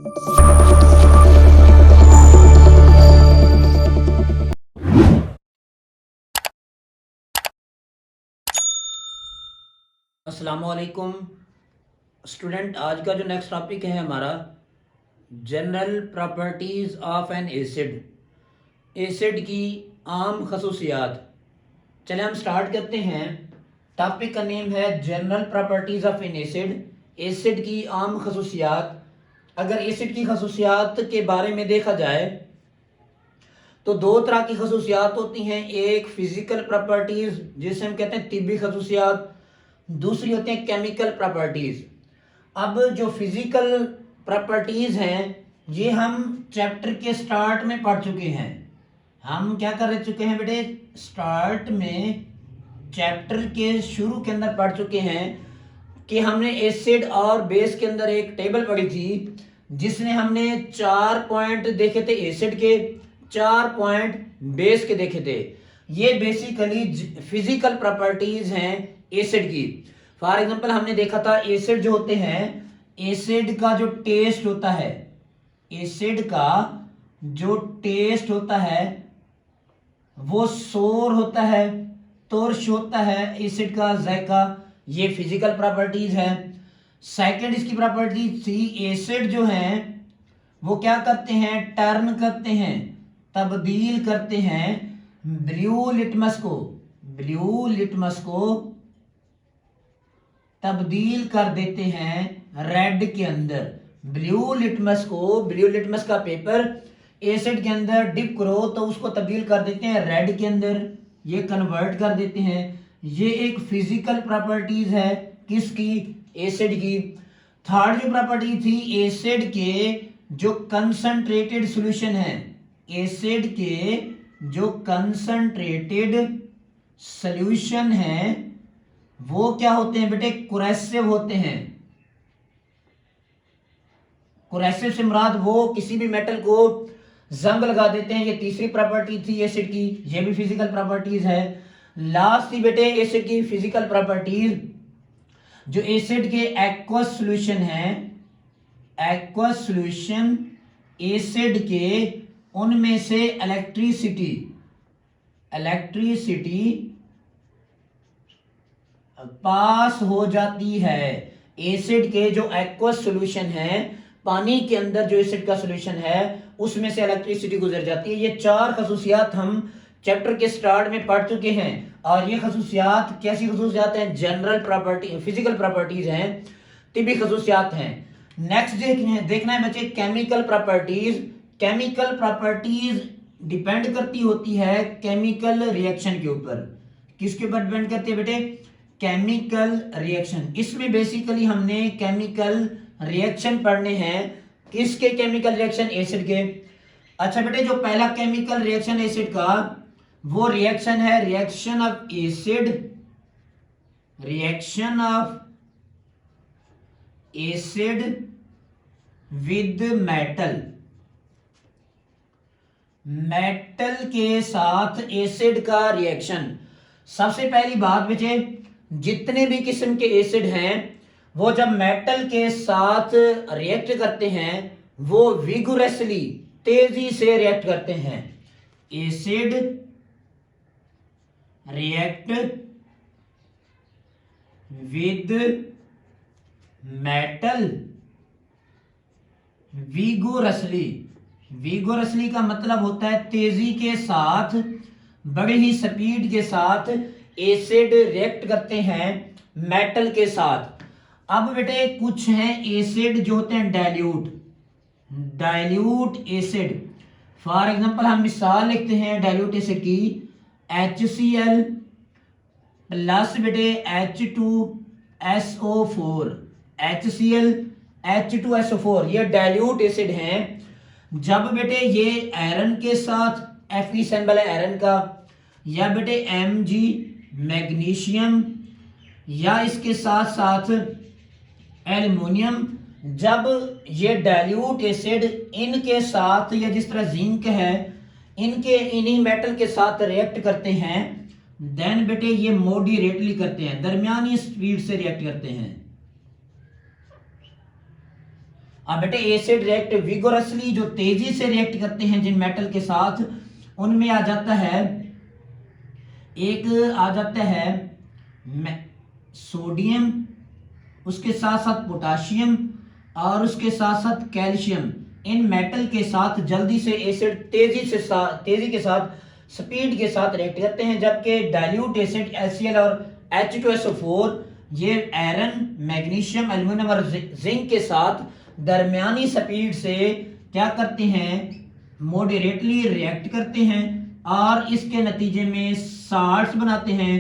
अस्सलामुअलैकुम स्टूडेंट। आज का जो नेक्स्ट टॉपिक है हमारा general properties of N acid. Acid की आम खसूसियात। चले हम स्टार्ट करते हैं। टॉपिक का नेम है general properties of N acid. Acid की आम खसूसियात। अगर एसिड की खसूसियात के बारे में देखा जाए तो दो तरह की खसूसियात होती हैं। एक फिजिकल प्रॉपर्टीज़ जिसे हम कहते हैं तिब्बी खसूसियात, दूसरी होती हैं केमिकल प्रॉपर्टीज़। अब जो फिजिकल प्रॉपर्टीज़ हैं ये हम चैप्टर के स्टार्ट में पढ़ चुके हैं। हम क्या कर चुके हैं बेटे, स्टार्ट में चैप्टर के शुरू के अंदर पढ़ चुके हैं कि हमने एसिड और बेस के अंदर एक टेबल पढ़ी थी जिसमें हमने 4 पॉइंट देखे थे एसिड के, 4 पॉइंट बेस के देखे थे। ये बेसिकली फिजिकल प्रॉपर्टीज हैं एसिड की। फॉर एग्जांपल हमने देखा था एसिड जो होते हैं, एसिड का जो टेस्ट होता है, एसिड का जो टेस्ट होता है वो सोर होता है, तोर्श होता है एसिड का जायका। ये फिजिकल प्रॉपर्टीज है। सेकंड इसकी प्रॉपर्टी थी, एसिड जो है वो क्या करते हैं, टर्न करते हैं, तब्दील करते हैं ब्लू लिटमस को, ब्लू लिटमस को तब्दील कर देते हैं रेड के अंदर। ब्लू लिटमस को, ब्लू लिटमस का पेपर एसिड के अंदर डिप करो तो उसको तब्दील कर देते हैं रेड के अंदर, ये कन्वर्ट कर देते हैं। ये एक फिजिकल प्रॉपर्टीज है किसकी, एसिड की। थर्ड जो प्रॉपर्टी थी, एसिड के जो कंसंट्रेटेड सॉल्यूशन है, एसिड के जो कंसंट्रेटेड सॉल्यूशन है वो क्या होते हैं बेटे, कुरेसिव होते हैं। कुरेसिव से मुराद वो किसी भी मेटल को जंग लगा देते हैं। ये तीसरी प्रॉपर्टी थी एसिड की, ये भी फिजिकल प्रॉपर्टीज है। लास्ट थी बेटे एसिड की फिजिकल प्रॉपर्टीज, जो एसिड के एक्वस सॉल्यूशन है, एक्वस सॉल्यूशन एसिड के, उनमें से इलेक्ट्रिसिटी, इलेक्ट्रिसिटी पास हो जाती है। एसिड के जो एक्वस सॉल्यूशन है, पानी के अंदर जो एसिड का सॉल्यूशन है उसमें से इलेक्ट्रिसिटी गुजर जाती है। ये चार खसूसियात हम चैप्टर के स्टार्ट में पढ़ चुके हैं। और ये खसूसियात कैसी खसूसियात हैं, जनरल प्रॉपर्टी, फिजिकल प्रॉपर्टीज हैं, तिब्बी खसूसियात हैं। नेक्स्ट देखना है बच्चे chemical properties. Chemical properties depend करती होती है केमिकल रिएक्शन के ऊपर। किसके ऊपर डिपेंड करती है बेटे, केमिकल रिएक्शन। इसमें बेसिकली हमने केमिकल रिएक्शन पढ़ने हैं। किसके केमिकल रिएक्शन, एसिड के। अच्छा बेटे, जो पहला केमिकल रिएक्शन एसिड का, वो रिएक्शन है reaction of acid, reaction of acid with metal. Metal के साथ एसिड का रिएक्शन। सबसे पहली बात बच्चे, जितने भी किस्म के एसिड हैं वो जब मेटल के साथ रिएक्ट करते हैं वो विगोरसली, तेजी से रिएक्ट करते हैं। Acid react with metal vigorously. Vigorously का मतलब होता है तेजी के साथ, बड़ी ही स्पीड के साथ एसिड रिएक्ट करते हैं मेटल के साथ। अब बेटे कुछ हैं एसिड जो होते हैं dilute, dilute acid. For example हम मिसाल लिखते हैं डाइल्यूट एसिड की, HCl प्लस बेटे H2SO4, HCl H2SO4, ये डाइल्यूट एसिड हैं। जब बेटे ये आयरन के साथ, Fe सिंबल है आयरन का, या बेटे Mg मैग्नीशियम, या इसके साथ साथ एल्युमिनियम, जब ये डाइल्यूट एसिड इनके साथ, या जिस तरह जिंक है, इनके इन्हीं मेटल के साथ रिएक्ट करते हैं, देन बेटे ये मॉडरेटली करते हैं, दरमियानी स्पीड से रिएक्ट करते हैं। अब बेटे एसिड रिएक्ट विगोरसली, जो तेजी से रिएक्ट करते हैं जिन मेटल के साथ, उनमें आ जाता है एक, आ जाता है सोडियम, उसके साथ साथ पोटाशियम और उसके साथ साथ कैल्शियम। इन मेटल के साथ जल्दी से एसिड तेजी के साथ स्पीड के साथ रिएक्ट करते हैं, जबकि डाइल्यूट एसिड HCl और H2SO4 ये आयरन, मैग्नीशियम, एल्युमिनियम और जिंक के साथ दरमियानी स्पीड से क्या करते हैं, मॉडरेटली रिएक्ट करते हैं और इसके नतीजे में साल्ट्स बनाते हैं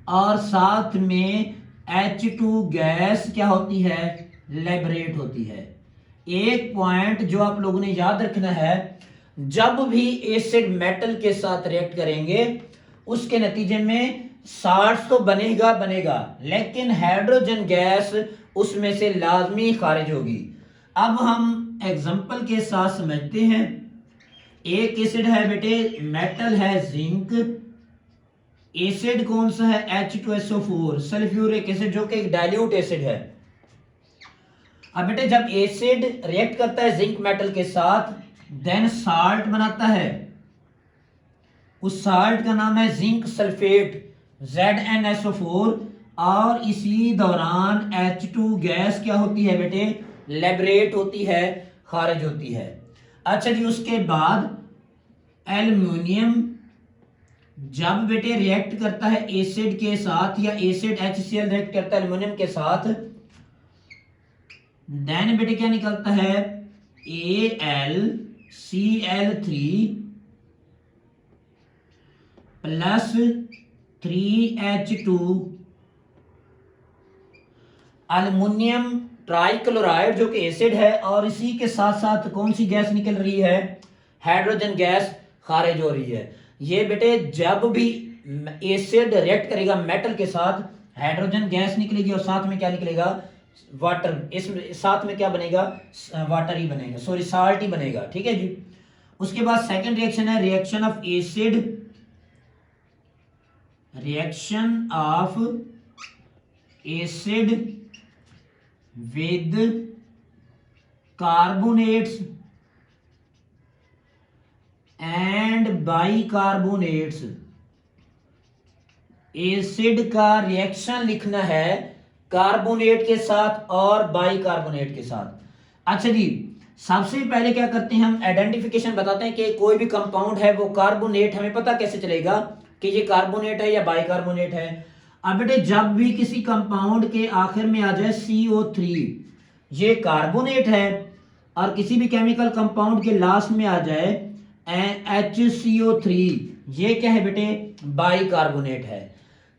और साथ में H2 गैस क्या होती है, लिबरेट होती है। एक पॉइंट जो आप लोगों ने याद रखना है, जब भी एसिड मेटल के साथ रिएक्ट करेंगे उसके नतीजे में साल्ट्स तो बनेगा, लेकिन हाइड्रोजन गैस उसमें से लाजमी खारिज होगी। अब हम एग्जांपल के साथ समझते हैं। एक एसिड है बेटे, मेटल है जिंक, एसिड कौन सा है, H2SO4 सल्फ्यूरिक एसिड, जो कि एक डाइल्यूट एसिड है। अब बेटे जब एसिड रिएक्ट करता है जिंक मेटल के साथ, देन साल्ट बनाता है, उस साल्ट का नाम है जिंक सल्फेट ZnSO4, और इसी दौरान H2 गैस क्या होती है बेटे, लिबरेट होती है, खारिज होती है। अच्छा जी, उसके बाद एल्युमिनियम जब बेटे रिएक्ट करता है एसिड के साथ, या एसिड HCl रिएक्ट करता है एल्युमिनियम के साथ, देन बेटे क्या निकलता है, AlCl3 plus 3H2 aluminium trichloride, जो कि एसिड है, और इसी के साथ साथ कौन सी गैस निकल रही है, हाइड्रोजन गैस खारिज हो रही है। ये बेटे जब भी एसिड रिएक्ट करेगा मेटल के साथ, हाइड्रोजन गैस निकलेगी और साथ में क्या निकलेगा, वाटर। इसमें साथ में क्या बनेगा, वाटर ही बनेगा, सॉरी साल्ट ही बनेगा। ठीक है जी। उसके बाद सेकंड रिएक्शन है reaction of acid, reaction of acid with carbonates and bicarbonates. Acid का रिएक्शन लिखना है कार्बोनेट के साथ और बाइकार्बोनेट के साथ। अच्छा जी, सबसे पहले क्या करते हैं, हम आइडेंटिफिकेशन बताते हैं कि कोई भी कंपाउंड है वो कार्बोनेट, हमें पता कैसे चलेगा कि ये कार्बोनेट है या बाइकार्बोनेट है। अब बेटे जब भी किसी कंपाउंड के आखिर में आ जाए CO3, ये कार्बोनेट है, और किसी भी केमिकल कंपाउंड के लास्ट में आ जाए HCO3, ये क्या है बेटे, बाइकार्बोनेट है।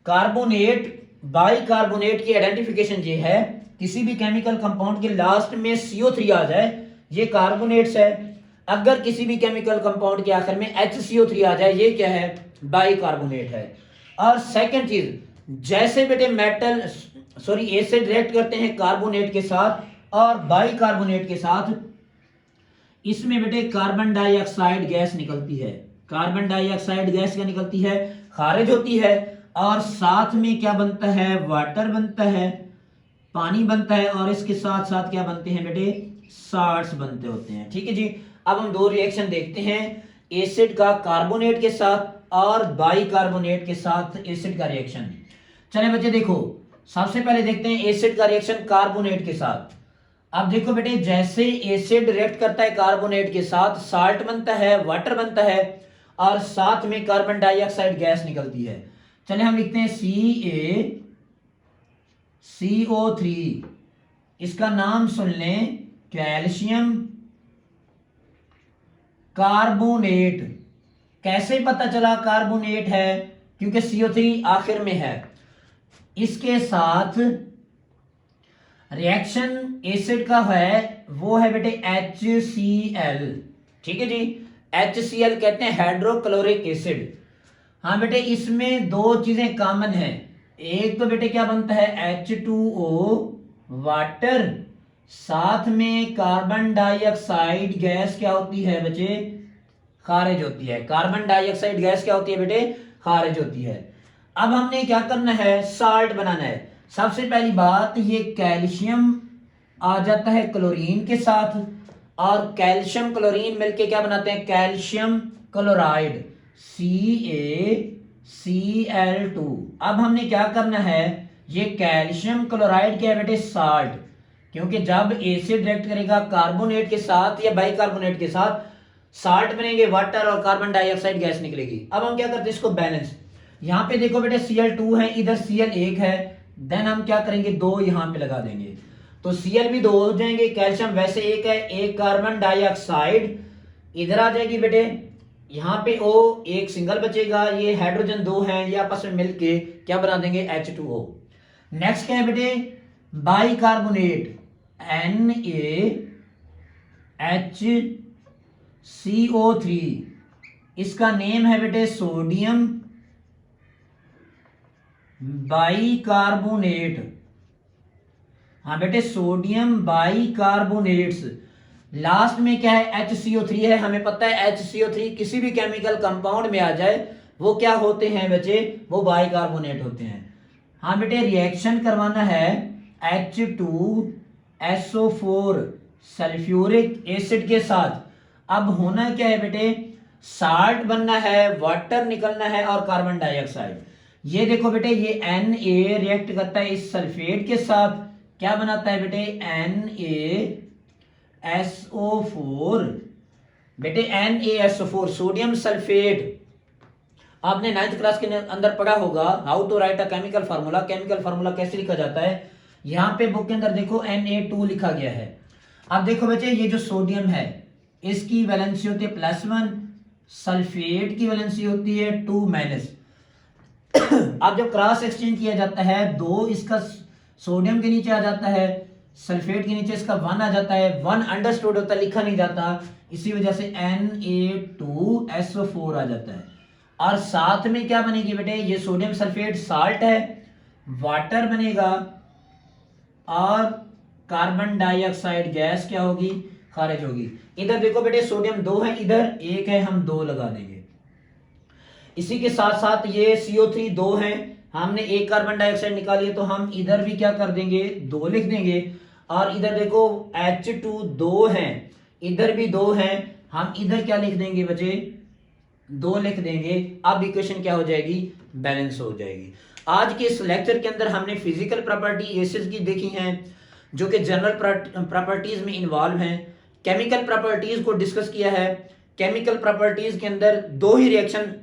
कार्बोनेट बाइकार्बोनेट की आइडेंटिफिकेशन ये है, किसी भी केमिकल कंपाउंड के लास्ट में CO3 आ जाए, ये कार्बोनेट्स है। अगर किसी भी केमिकल कंपाउंड के आखिर में HCO3 आ जाए, ये क्या है, बाइकार्बोनेट है। और सेकंड चीज, जैसे बेटे एसिड रिएक्ट करते हैं कार्बोनेट के साथ और बाइकार्बोनेट के साथ, इसमें बेटे कार्बन डाइऑक्साइड गैस निकलती है। कार्बन डाइऑक्साइड गैस क्या निकलती है, खारिज होती है, और साथ में क्या बनता है, वाटर बनता है, पानी बनता है, और इसके साथ साथ क्या बनते हैं बेटे, साल्ट्स बनते होते हैं। ठीक है जी। अब हम दो रिएक्शन देखते हैं, एसिड का कार्बोनेट के साथ और बाइकार्बोनेट के साथ एसिड का रिएक्शन। चले बच्चे देखो, सबसे पहले देखते हैं एसिड का रिएक्शन कार्बोनेट के साथ। अब देखो बेटे, जैसे एसिड रिएक्ट करता है कार्बोनेट के साथ, साल्ट बनता है, वाटर बनता है, और साथ में कार्बन डाइऑक्साइड गैस निकलती है। चले हम लिखते हैं CaCO3, इसका नाम सुन लें, कैल्शियम कार्बोनेट। कैसे पता चला कार्बोनेट है, क्योंकि CO3 आखिर में है। इसके साथ रिएक्शन एसिड का है, वो है बेटे HCl। ठीक है जी, HCl कहते हैं हाइड्रोक्लोरिक एसिड। हाँ बेटे, इसमें दो चीजें कॉमन हैं। एक तो बेटे क्या बनता है, H2O वाटर, साथ में कार्बन डाइऑक्साइड गैस क्या होती है बच्चे, खारिज होती है। कार्बन डाइऑक्साइड गैस क्या होती है बेटे, खारिज होती है। अब हमने क्या करना है, साल्ट बनाना है। सबसे पहली बात, ये कैल्शियम आ जाता है क्लोरीन के साथ, और कैल्शियम क्लोरीन मिलके क्या बनाते हैं, कैल्शियम क्लोराइड CaCl2। अब हमने क्या करना है, ये कैल्शियम क्लोराइड क्या है बेटे, साल्ट, क्योंकि जब एसिड रिएक्ट करेगा कार्बोनेट के साथ या बाइकार्बोनेट के साथ, साल्ट बनेंगे, वाटर और कार्बन डाइऑक्साइड गैस निकलेगी। अब हम क्या करते हैं, इसको बैलेंस, यहाँ पे देखो बेटे Cl2 है, इधर Cl1 है, देन हम क्या करेंगे, 2 यहाँ पे लगा देंगे, तो Cl भी 2 हो जाएंगे, कैल्शियम वैसे 1 है, एक कार्बन डाइऑक्साइड इधर आ जाएगी बेटे, यहाँ पे O एक सिंगल बचेगा, ये हाइड्रोजन 2 हैं, ये आपस में मिलके क्या बना देंगे, H2O। नेक्स्ट क्या है बेटे, बाइकार्बोनेट NaHCO3, इसका नेम है बेटे सोडियम बाइकार्बोनेट। हाँ बेटे, सोडियम बाइकार्बोनेट्स। लास्ट में क्या है, HCO3 है, हमें पता है HCO3 किसी भी केमिकल कंपाउंड में आ जाए वो क्या होते हैं बच्चे, वो बाइकार्बोनेट होते हैं। हाँ बेटे, रिएक्शन करवाना है H2SO4 सल्फ्यूरिक एसिड के साथ। अब होना क्या है बेटे, साल्ट बनना है, वाटर निकलना है और कार्बन डाइऑक्साइड। ये देखो बेटे, ये Na रिएक्ट करता है इस सल्फेट के साथ, क्या बनाता है बेटे, NaSO4। बेटे NaSO4 सोडियम सल्फेट, आपने 9th क्लास के अंदर पढ़ा होगा how to write a chemical formula. Chemical formula कैसे लिखा जाता है, यहाँ पे बुक के अंदर देखो Na2 लिखा गया है। अब देखो बच्चे, ये जो सोडियम है इसकी वैलेंसी होती है +1, सल्फेट की वैलेंसी होती है 2-। अब जब क्रॉस एक्सचेंज किया जाता है, 2 इसका सोडियम के नीचे आ जाता है, सल्फेट के नीचे इसका 1 आ जाता है, 1 अंडरस्टूड होता है, लिखा नहीं जाता, इसी वजह से Na2SO4 आ जाता है। और साथ में क्या बनेगी बेटे, ये सोडियम सल्फेट साल्ट है, वाटर बनेगा और कार्बन डाइऑक्साइड गैस क्या होगी, खारिज होगी। इधर देखो बेटे, सोडियम 2 है, इधर 1 है, हम 2 लगा देंगे। इसी के साथ साथ ये CO3 2 है, हमने एक कार्बन डाइऑक्साइड निकाली है, तो हम इधर भी क्या कर देंगे, 2 लिख देंगे। और इधर देखो H2 2 है, इधर भी 2 है, हम इधर क्या लिख देंगे बच्चे, 2 लिख देंगे। अब इक्वेशन क्या हो जाएगी, बैलेंस हो जाएगी। आज के इस लेक्चर के अंदर हमने फिजिकल प्रॉपर्टी एसिड्स की देखी हैं, जो कि जनरल प्रॉपर्टीज में इन्वॉल्व हैं। केमिकल प्रॉपर्टीज को डिस्कस किया है। केमिकल प्रॉपर्टीज के अंदर 2 ही रिएक्शन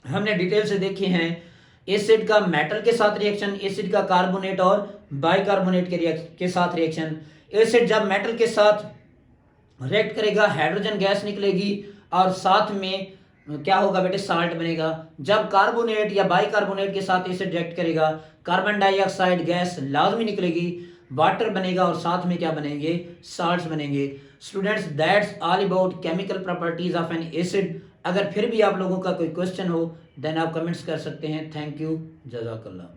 हमने डिटेल से देखे हैं, एसिड का मेटल के साथ रिएक्शन, एसिड का कार्बोनेट और बाइकार्बोनेट के साथ रिएक्शन। एसिड जब मेटल के साथ रिएक्ट करेगा, हाइड्रोजन गैस निकलेगी और साथ में क्या होगा बेटे, साल्ट बनेगा। जब कार्बोनेट या बाइकार्बोनेट के साथ एसिड रिएक्ट करेगा, कार्बन डाइऑक्साइड गैस लाजमी निकलेगी, वाटर बनेगा और साथ में क्या बनेंगे, साल्ट्स बनेंगे। Students, that's all about chemical properties of N acid. अगर फिर भी आप लोगों का कोई क्वेश्चन हो देन आप कमेंट्स कर सकते हैं। थैंक यू, जज़ाकल्लाह।